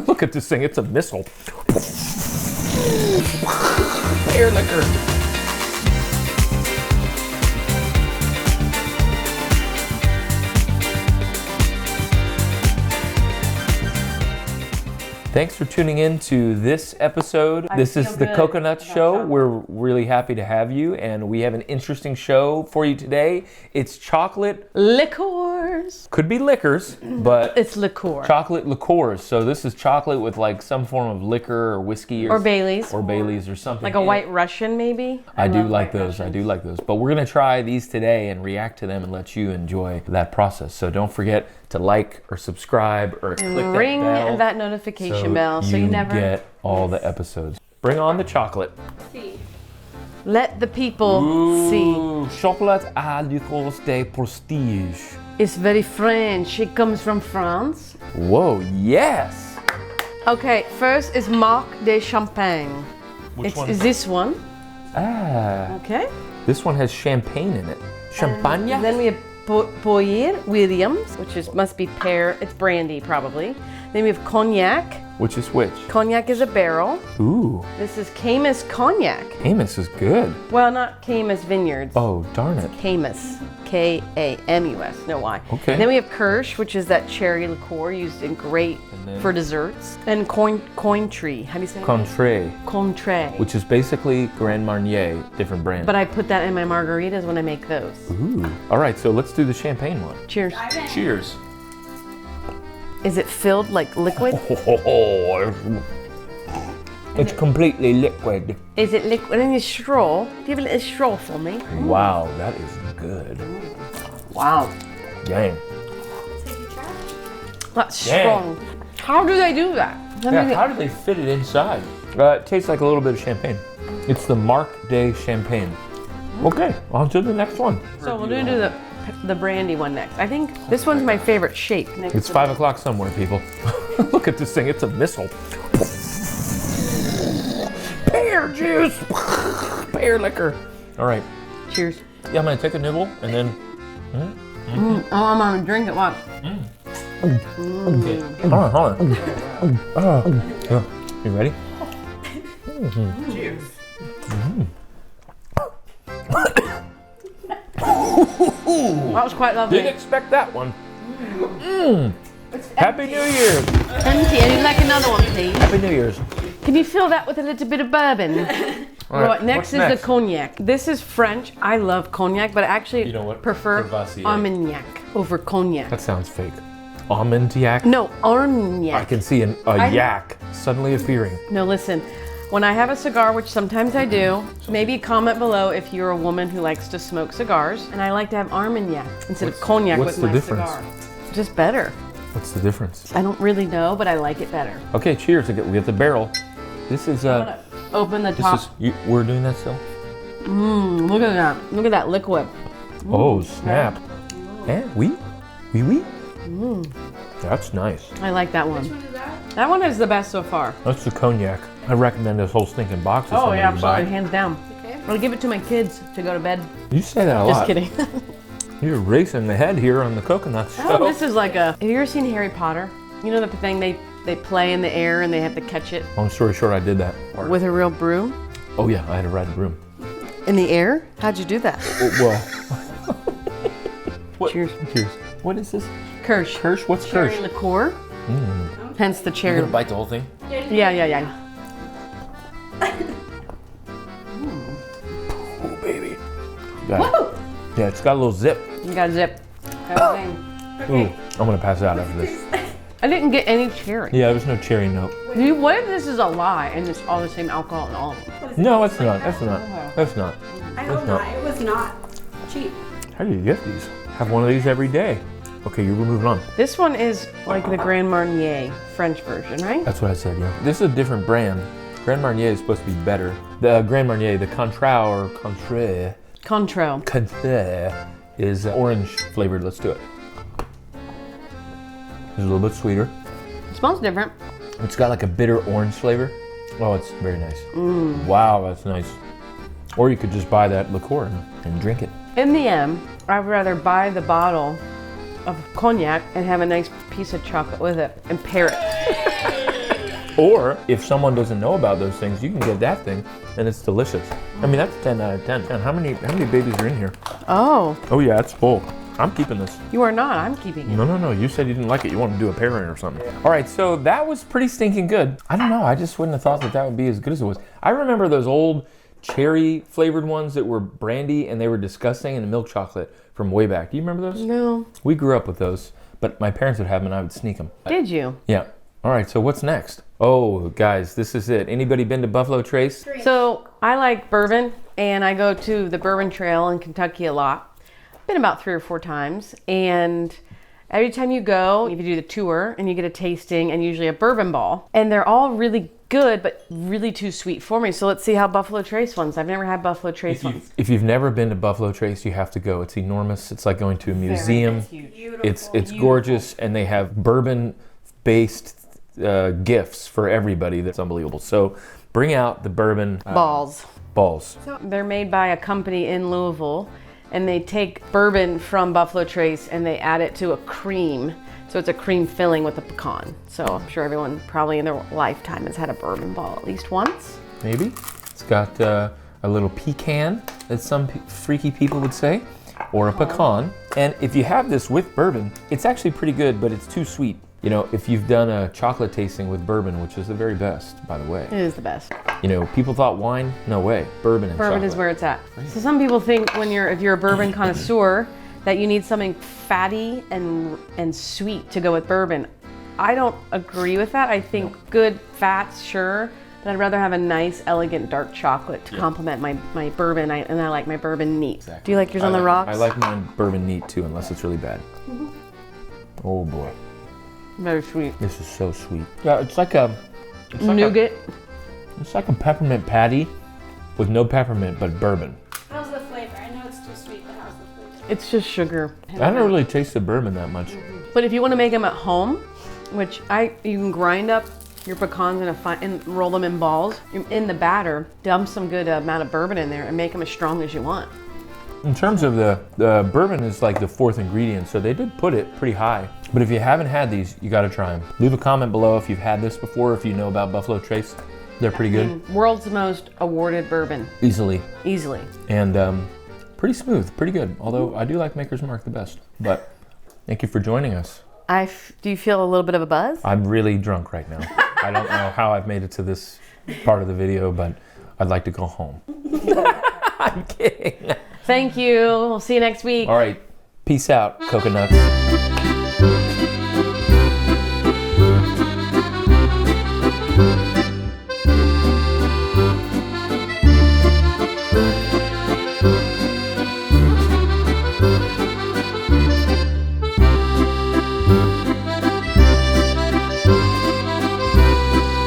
Look at this thing, it's a missile. Pear liquor. Thanks for tuning in to this episode. This is the Coconut Show. We're really happy to have you, and we have an interesting show for you today. It's chocolate liqueurs. Could be liquors, but it's liqueur. Chocolate liqueurs. So this is chocolate with like some form of liquor or whiskey or Baileys. Or Baileys or something. Like a White Russian maybe? I do like those. I do like those. But we're going to try these today and react to them and let you enjoy that process. So don't forget to like or subscribe or click that ring bell. that notification bell so you never get all the episodes. Bring on the chocolate. Let the people see. Chocolate Liqueurs de Prestige. It's very French. It comes from France. Whoa, yes. Okay, first is Marque de Champagne. Which one? Is this one. Ah. Okay. This one has champagne in it. Champagne? And then we have Boyer Williams, which must be pear. It's brandy probably. Then we have Cognac. Which is which? Cognac is a barrel. Ooh. This is Camus Cognac. Camus is good. Well, not Camus Vineyards. Oh, darn it. Camus. K-A-M-U-S. No, why? Okay. Then we have Kirsch, which is that cherry liqueur used in great for desserts. And Cointreau. How do you say Cointreau. Cointreau. Which is basically Grand Marnier, different brand. But I put that in my margaritas when I make those. Ooh. All right, so let's do the champagne one. Cheers. Cheers. Is it filled like liquid? It's completely liquid. Is it liquid in a straw? Do you have a little straw for me? Wow, that is good. Wow. Dang. That's strong. How do they do that? How do they fit it inside? It tastes like a little bit of champagne. It's the Marque de Champagne. Okay, on to the next one. So we're gonna do the brandy one next. I think this one's my favorite shape. It's 5 o'clock somewhere, people. Look at this thing, it's a missile. Pear juice, pear liquor. All right. Cheers. Yeah, I'm gonna take a nibble and then. Oh, I'm gonna drink it. What? Hold on. You ready? Cheers. That was quite lovely. Didn't expect that one. Happy New Year. Empty. And you'd like another one, please? Happy New Year's. Can you fill that with a little bit of bourbon? Right, next is the cognac. This is French. I love cognac, but I actually prefer Armagnac over cognac. That sounds fake. Armagnac? No, Armagnac. I can see a yak suddenly appearing. No, listen. When I have a cigar, which sometimes I do, maybe comment below if you're a woman who likes to smoke cigars. And I like to have Armagnac instead of cognac with my cigar. Just better. What's the difference? I don't really know, but I like it better. Okay, cheers. We get the barrel. This is open the top. We're doing that still? Look at that. Look at that liquid. Oh, snap. Yeah, oui. That's nice. I like that one. Which one is that? That one is the best so far. That's the cognac. I recommend this whole stinking box. Oh, yeah, absolutely. Hands down. Okay. I'll give it to my kids to go to bed. You say that a lot. Just kidding. You're racing ahead here on the Coconut Show. Oh, this is like have you ever seen Harry Potter? You know the thing they play in the air and they have to catch it? Long story short, I did that. With a real broom? Oh yeah, I had to ride a broom. In the air? How'd you do that? Well. Cheers. Cheers. What is this? Kirsch. Kirsch? What's Kirsch? Cherry liqueur. Hence the cherry. You gonna bite the whole thing? Yeah. Oh baby. Yeah, it's got a little zip. You got a zip. Ooh, I'm gonna pass out after this. I didn't get any cherry. Yeah, there's no cherry note. What if this is a lie and it's all the same alcohol in all of them? No, it's not. That's not. I hope not. It was not cheap. How do you get these? Have one of these every day. Okay, you're moving on. This one is like the Grand Marnier French version, right? That's what I said, yeah. This is a different brand. Grand Marnier is supposed to be better. The Grand Marnier, the Contrao or Contrao is orange flavored. Let's do it. It's a little bit sweeter. It smells different. It's got like a bitter orange flavor. Oh, it's very nice. Wow, that's nice. Or you could just buy that liqueur and drink it. In the end, I'd rather buy the bottle of cognac and have a nice piece of chocolate with it and pair it. Or if someone doesn't know about those things, you can get that thing, and it's delicious. I mean, that's 10 out of 10. And how many babies are in here? Oh. Oh yeah, it's full. I'm keeping this. You are not. I'm keeping it. No. You said you didn't like it. You wanted to do a pairing or something. All right, so that was pretty stinking good. I don't know. I just wouldn't have thought that would be as good as it was. I remember those old cherry flavored ones that were brandy and they were disgusting, and the milk chocolate from way back. Do you remember those? No. We grew up with those, but my parents would have them and I would sneak them. Did you? Yeah. All right, so what's next? Oh, guys, this is it. Anybody been to Buffalo Trace? So I like bourbon, and I go to the Bourbon Trail in Kentucky a lot. Been about 3 or 4 times, and every time you go, if you do the tour and you get a tasting and usually a bourbon ball, and they're all really good but really too sweet for me. So let's see how Buffalo Trace ones. I've never had Buffalo Trace ones. If you've never been to Buffalo Trace, you have to go. It's enormous. It's like going to a museum. It's gorgeous, and they have bourbon based gifts for everybody. That's unbelievable. So bring out the bourbon balls. So they're made by a company in Louisville, and they take bourbon from Buffalo Trace and they add it to a cream. So it's a cream filling with a pecan. So I'm sure everyone probably in their lifetime has had a bourbon ball at least once. Maybe. It's got a little pecan, as some freaky people would say, or a pecan. And if you have this with bourbon, it's actually pretty good, but it's too sweet. You know, if you've done a chocolate tasting with bourbon, which is the very best, by the way. It is the best. You know, people thought wine, no way. Bourbon and chocolate. Bourbon is where it's at. So some people think if you're a bourbon connoisseur, that you need something fatty and sweet to go with bourbon. I don't agree with that. I think good fats, sure, but I'd rather have a nice, elegant dark chocolate to complement my bourbon, and I like my bourbon neat. Exactly. Do you like yours on the rocks? I like mine bourbon neat too, unless it's really bad. Mm-hmm. Oh boy. Very sweet. This is so sweet. Yeah, it's like a nougat. It's like a peppermint patty with no peppermint, but bourbon. How's the flavor? I know it's too sweet, but how's the flavor? It's just sugar. I don't really taste the bourbon that much. But if you want to make them at home, which you can grind up your pecans and roll them in balls. In the batter, dump some good amount of bourbon in there and make them as strong as you want. In terms of the bourbon is like the 4th ingredient, so they did put it pretty high. But if you haven't had these, you gotta try them. Leave a comment below if you've had this before, if you know about Buffalo Trace. They're pretty good. World's most awarded bourbon. Easily. And pretty smooth, pretty good. Although I do like Maker's Mark the best. But thank you for joining us. Do you feel a little bit of a buzz? I'm really drunk right now. I don't know how I've made it to this part of the video, but I'd like to go home. I'm kidding. Thank you. We'll see you next week. All right. Peace out, coconuts.